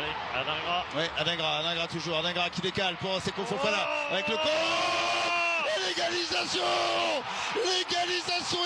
Allez, Adingra. Ouais, Adingra toujours. Adingra qui décale pour Seko Fofana avec le et l'égalisation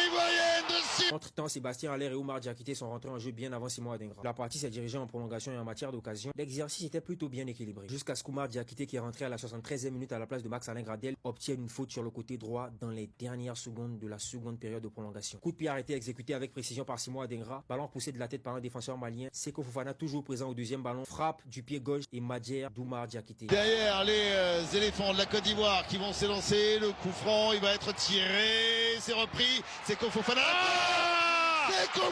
ivoirienne de Simon. Entre-temps, Sébastien Haller et Oumar Diakité sont rentrés en jeu bien avant Simon Adingra. La partie s'est dirigée en prolongation et en matière d'occasion. L'exercice était plutôt bien équilibré. Jusqu'à ce qu'Oumar Diakité, qui est rentré à la 73e minute à la place de Max-Alain Gradel, obtienne une faute sur le côté droit dans les dernières secondes de la seconde période de prolongation. Coup de pied arrêté exécuté avec précision par Simon Adingra. Ballon poussé de la tête par un défenseur malien. Seko Fofana toujours présent au deuxième ballon. Frappe du pied gauche et Madjer d'Oumar Diakité. Derrière les éléphants de la Côte d'Ivoire qui vont s'élancer. Le coup franc, il va être tiré. C'est repris. Seko Fofana. Seko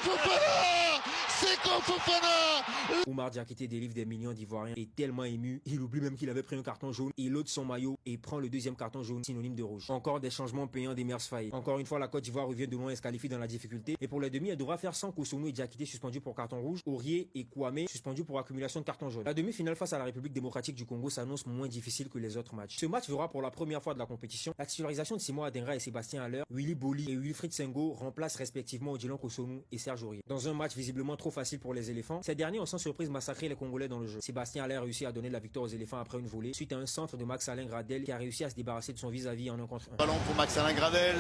Fofana. Oumar Diakité délivre des millions d'Ivoiriens et tellement ému, il oublie même qu'il avait pris un carton jaune. Il ôte son maillot et prend le deuxième carton jaune, synonyme de rouge. Encore des changements payants d'Emers Faé. Encore une fois, la Côte d'Ivoire revient de loin et se qualifie dans la difficulté. Et pour les demi, elle devra faire sans Kosonou et Diakité suspendus pour carton rouge, Aurier et Kouamé suspendus pour accumulation de carton jaune. La demi-finale face à la République démocratique du Congo s'annonce moins difficile que les autres matchs. Ce match verra pour la première fois de la compétition la titularisation de Simon Adingra et Sébastien Haller, Willy Boli et Wilfried Sengo remplacent respectivement Odilon Kosonou et Serge Aurier. Dans un match visiblement trop facile pour les éléphants, ces derniers ont sans surprise massacré les Congolais dans le jeu. Sébastien Haller a réussi à donner la victoire aux éléphants après une volée, suite à un centre de Max-Alain Gradel qui a réussi à se débarrasser de son vis-à-vis en 1 contre 1. Ballon pour Max-Alain Gradel.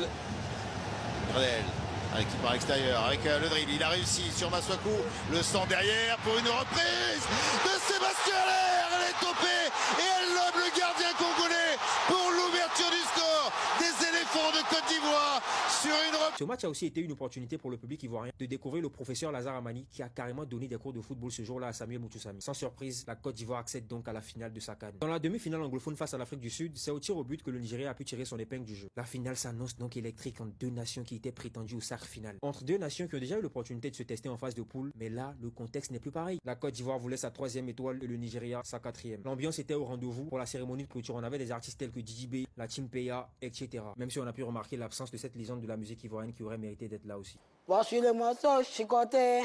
Qui part à l'extérieur avec le drill. Il a réussi sur Maswaku. Le sang derrière pour une reprise de Sébastien Haller. Elle est topée et elle lobe le gardien congolais pour l'ouverture du score des éléphants de Côte d'Ivoire sur une reprise. Ce match a aussi été une opportunité pour le public ivoirien de découvrir le professeur Lazare Amani qui a carrément donné des cours de football ce jour-là à Samuel Moutoussamy. Sans surprise, la Côte d'Ivoire accède donc à la finale de sa CAN. Dans la demi-finale anglophone face à l'Afrique du Sud, c'est au tir au but que le Nigeria a pu tirer son épingle du jeu. La finale s'annonce donc électrique entre deux nations qui étaient prétendues au sacre final. Entre deux nations qui ont déjà eu l'opportunité de se tester en phase de poule, mais là, le contexte n'est plus pareil. La Côte d'Ivoire voulait sa 3e étoile et le Nigeria sa 4e. L'ambiance était au rendez-vous. Pour la cérémonie de clôture, on avait des artistes tels que Didi B, la Team Peya, etc. Même si on a pu remarquer l'absence de cette légende de la musique ivoirienne qui aurait mérité d'être là aussi. Voici le morceau chicoté,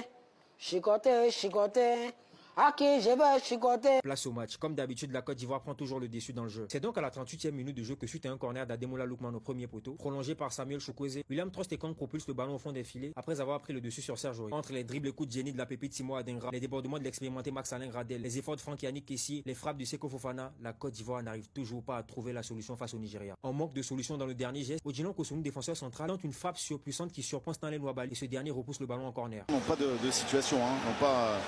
chicoté, chicoté. À qui je vais chicoter. Place au match. Comme d'habitude, la Côte d'Ivoire prend toujours le dessus dans le jeu. C'est donc à la 38e minute de jeu que suite à un corner d'Ademola Lookman au premier poteau, prolongé par Samuel Chukwueze, William Trostekong propulse le ballon au fond des filets après avoir pris le dessus sur Serge Aurier. Entre les dribbles et coups de génie de la pépite Simon Adingra, les débordements de l'expérimenté Max-Alain Gradel, les efforts de Franck-Yannick Kessié, les frappes de Seko Fofana, la Côte d'Ivoire n'arrive toujours pas à trouver la solution face au Nigeria. En manque de solution dans le dernier geste, Odilon Kosonou, défenseur central, tente une frappe surpuissante qui surprend Stanley Nwabali et ce dernier repousse le ballon en corner. Non, pas de situation, hein. Non, pas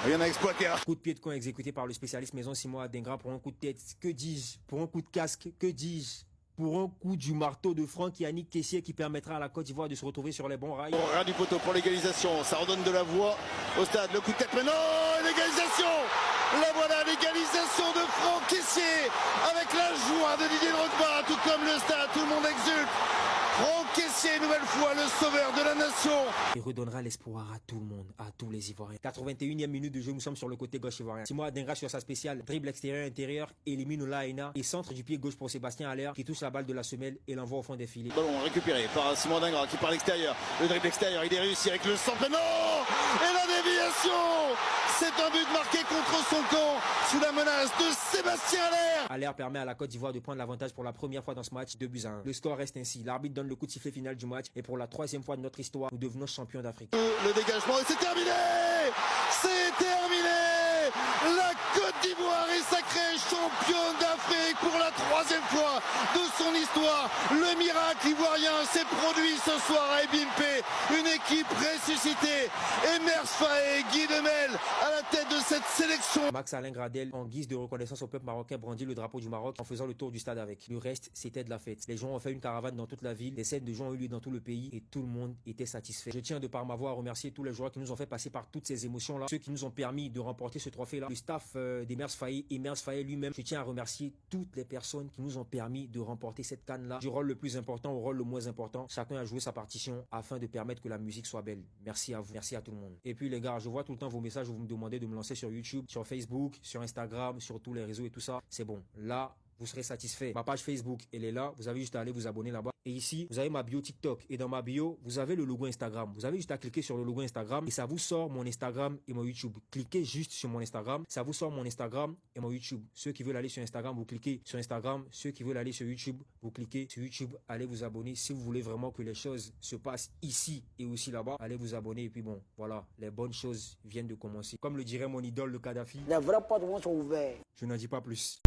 rien à exploiter. Coup de pied de coin exécuté par le spécialiste maison Simon Adingra pour un coup de tête, que dis-je? Pour un coup de casque, que dis-je? Pour un coup du marteau de Franck-Yannick Kessié qui permettra à la Côte d'Ivoire de se retrouver sur les bons rails. Au ras du poteau pour l'égalisation, ça redonne de la voix au stade. Le coup de tête, mais non, l'égalisation. La voilà, l'égalisation de Franck Kessié avec la joie de Didier Drogba, tout comme le stade, tout le monde exulte. Franck Kessié, nouvelle fois le sauveur de la nation. Il redonnera l'espoir à tout le monde, à tous les Ivoiriens. 81e minute de jeu, nous sommes sur le côté gauche ivoirien. Simon Adingra sur sa spéciale, dribble extérieur-intérieur, élimine Olaïna et centre du pied gauche pour Sébastien Haller qui touche la balle de la semelle et l'envoie au fond des filets. Ballon récupéré par Simon Adingra qui part à l'extérieur. Le dribble extérieur, il est réussi avec le centre. Non! Et la déviation! C'est un but marqué contre son camp sous la menace de Sébastien Haller. Haller permet à la Côte d'Ivoire de prendre l'avantage pour la première fois dans ce match, 2-1. Le score reste ainsi. L'arbitre donne le coup de sifflet final du match et pour la 3e fois de notre histoire, nous devenons champions d'Afrique. Le dégagement et c'est terminé! C'est terminé! La Côte d'Ivoire est sacrée championne d'Afrique pour la 3e fois de son histoire. Le miracle ivoirien s'est produit ce soir à Ebimpe. Une équipe ressuscitée. Emers Faé, Guy Demel à la tête de cette sélection. Max-Alain Gradel, en guise de reconnaissance au peuple marocain, brandit le drapeau du Maroc en faisant le tour du stade avec. Le reste, c'était de la fête. Les gens ont fait une caravane dans toute la ville, des scènes de gens ont eu lieu dans tout le pays et tout le monde était satisfait. Je tiens de par ma voix à remercier tous les joueurs qui nous ont fait passer par toutes ces émotions-là, ceux qui nous ont permis de remporter ce trophée-là, le staff d'Emers Faé, Emers Faé lui-même. Je tiens à remercier toutes les personnes qui nous ont permis de remporter cette CAN-là, du rôle le plus important au rôle le moins important. Chacun a joué sa partition afin de permettre que la musique soit belle. Merci à vous, merci à tout le monde. Et puis les gars, je vois tout le temps vos messages où vous me demandez de me lancer sur YouTube, sur Facebook, sur Instagram, sur tous les réseaux et tout ça. C'est bon. Là, vous serez satisfait. Ma page Facebook, elle est là. Vous avez juste à aller vous abonner là-bas. Et ici, vous avez ma bio TikTok. Et dans ma bio, vous avez le logo Instagram. Vous avez juste à cliquer sur le logo Instagram et ça vous sort mon Instagram et mon YouTube. Cliquez juste sur mon Instagram. Ça vous sort mon Instagram et mon YouTube. Ceux qui veulent aller sur Instagram, vous cliquez sur Instagram. Ceux qui veulent aller sur YouTube, vous cliquez sur YouTube. Allez vous abonner. Si vous voulez vraiment que les choses se passent ici et aussi là-bas, allez vous abonner. Et puis bon, voilà, les bonnes choses viennent de commencer. Comme le dirait mon idole, le Kadhafi. Les vraies portes vont s'ouvrir. Je n'en dis pas plus.